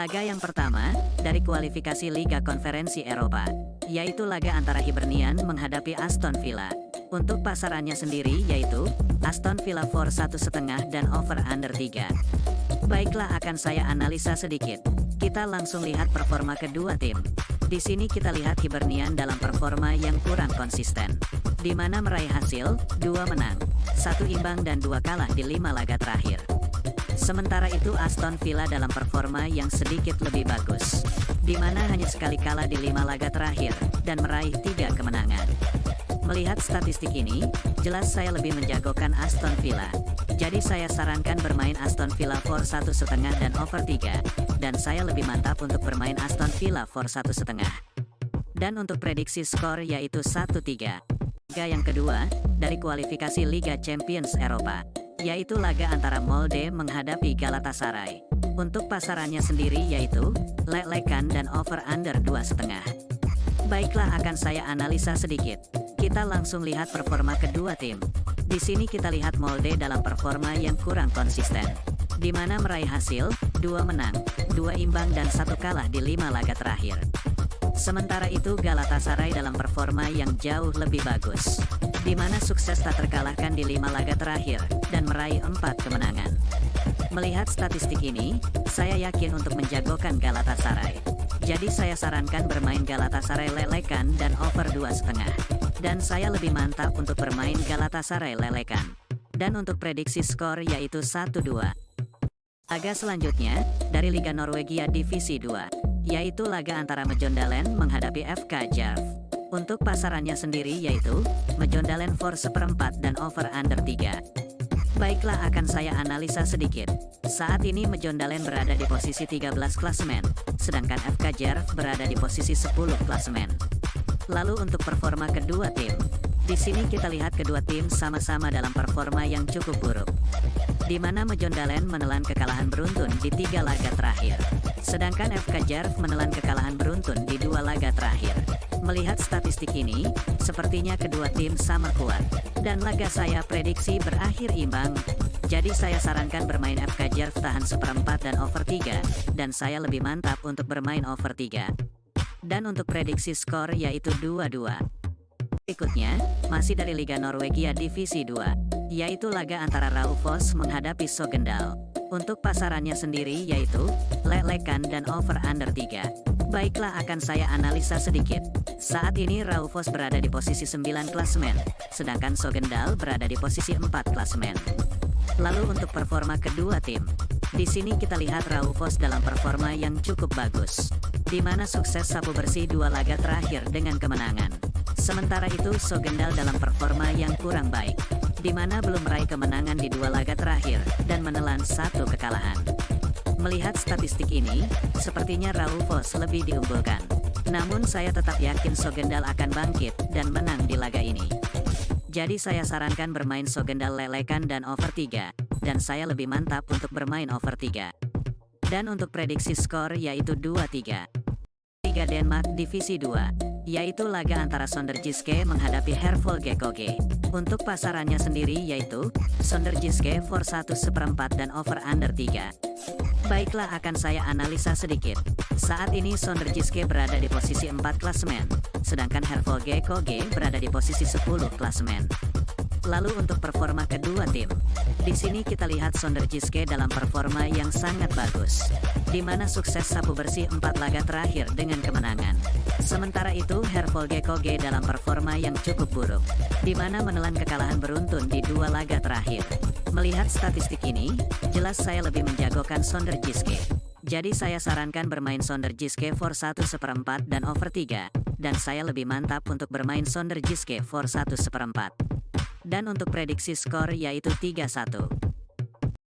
Laga yang pertama, dari kualifikasi Liga Konferensi Eropa, yaitu laga antara Hibernian menghadapi Aston Villa. Untuk pasarannya sendiri yaitu, Aston Villa for 1,5 dan over under 3. Baiklah, akan saya analisa sedikit. Kita langsung lihat performa kedua tim. Di sini kita lihat Hibernian dalam performa yang kurang konsisten, di mana meraih hasil 2 menang, 1 imbang dan 2 kalah di 5 laga terakhir. Sementara itu Aston Villa dalam performa yang sedikit lebih bagus, di mana hanya sekali kalah di 5 laga terakhir, dan meraih 3 kemenangan. Melihat statistik ini, jelas saya lebih menjagokan Aston Villa. Jadi saya sarankan bermain Aston Villa for 1,5 dan over 3, dan saya lebih mantap untuk bermain Aston Villa for 1,5. Dan untuk prediksi skor yaitu 1-3. Laga yang kedua, dari kualifikasi Liga Champions Eropa, yaitu laga antara Molde menghadapi Galatasaray. Untuk pasarannya sendiri yaitu, lelekan dan over under 2,5. Baiklah, akan saya analisa sedikit. Kita langsung lihat performa kedua tim. Di sini kita lihat Molde dalam performa yang kurang konsisten, di mana meraih hasil 2 menang, 2 imbang dan 1 kalah di 5 laga terakhir. Sementara itu Galatasaray dalam performa yang jauh lebih bagus, di mana sukses tak terkalahkan di 5 laga terakhir, dan meraih 4 kemenangan. Melihat statistik ini, saya yakin untuk menjagokan Galatasaray. Jadi saya sarankan bermain Galatasaray lelekan dan over 2,5. Dan saya lebih mantap untuk bermain Galatasaray lelekan. Dan untuk prediksi skor yaitu 1-2. Laga selanjutnya, dari Liga Norwegia Divisi 2, yaitu laga antara Mjøndalen menghadapi FK Jerv. Untuk pasarannya sendiri yaitu, Mjøndalen for 1/4 dan over under 3. Baiklah, akan saya analisa sedikit. Saat ini Mjøndalen berada di posisi 13 klasemen, sedangkan FK Jerv berada di posisi 10 klasemen. Lalu untuk performa kedua tim, di sini kita lihat kedua tim sama-sama dalam performa yang cukup buruk, di mana Mjøndalen menelan kekalahan beruntun di 3 laga terakhir, sedangkan FK Jerv menelan kekalahan beruntun di 2 laga terakhir. Melihat statistik ini, sepertinya kedua tim sama kuat, dan laga saya prediksi berakhir imbang. Jadi saya sarankan bermain FK Jerv tahan 1/4 dan over 3, dan saya lebih mantap untuk bermain over 3. Dan untuk prediksi skor yaitu 2-2. Berikutnya, masih dari Liga Norwegia Divisi 2, yaitu laga antara Raufoss menghadapi Sogndal. Untuk pasarannya sendiri yaitu, lelekan dan over under 3. Baiklah, akan saya analisa sedikit. Saat ini Raufoss berada di posisi 9 klasemen, sedangkan Sogndal berada di posisi 4 klasemen. Lalu untuk performa kedua tim, di sini kita lihat Raufoss dalam performa yang cukup bagus, di mana sukses sapu bersih 2 laga terakhir dengan kemenangan. Sementara itu Sogndal dalam performa yang kurang baik, di mana belum meraih kemenangan di 2 laga terakhir, dan menelan 1 kekalahan. Melihat statistik ini, sepertinya Raufoss lebih diunggulkan. Namun saya tetap yakin Sogndal akan bangkit, dan menang di laga ini. Jadi saya sarankan bermain Sogndal lelekan dan over 3, dan saya lebih mantap untuk bermain over 3. Dan untuk prediksi skor yaitu 2-3. Liga Denmark Divisi 2, yaitu laga antara Sonderjyske menghadapi Herfølge GKG. Untuk pasarannya sendiri yaitu, Sonderjyske for 1/4 dan over under 3. Baiklah, akan saya analisa sedikit. Saat ini Sonderjyske berada di posisi 4 klasemen, sedangkan Herfølge GKG berada di posisi 10 klasemen. Lalu untuk performa kedua tim, di sini kita lihat Sonderjyske dalam performa yang sangat bagus, di mana sukses sapu bersih 4 laga terakhir dengan kemenangan. Sementara itu Herfølge GKG dalam performa yang cukup buruk, di mana menelan kekalahan beruntun di 2 laga terakhir. Melihat statistik ini, jelas saya lebih menjagokan Sonderjyske. Jadi saya sarankan bermain Sonderjyske for 1/4 dan over 3, dan saya lebih mantap untuk bermain Sonderjyske for 1/4. Dan untuk prediksi skor yaitu 3-1.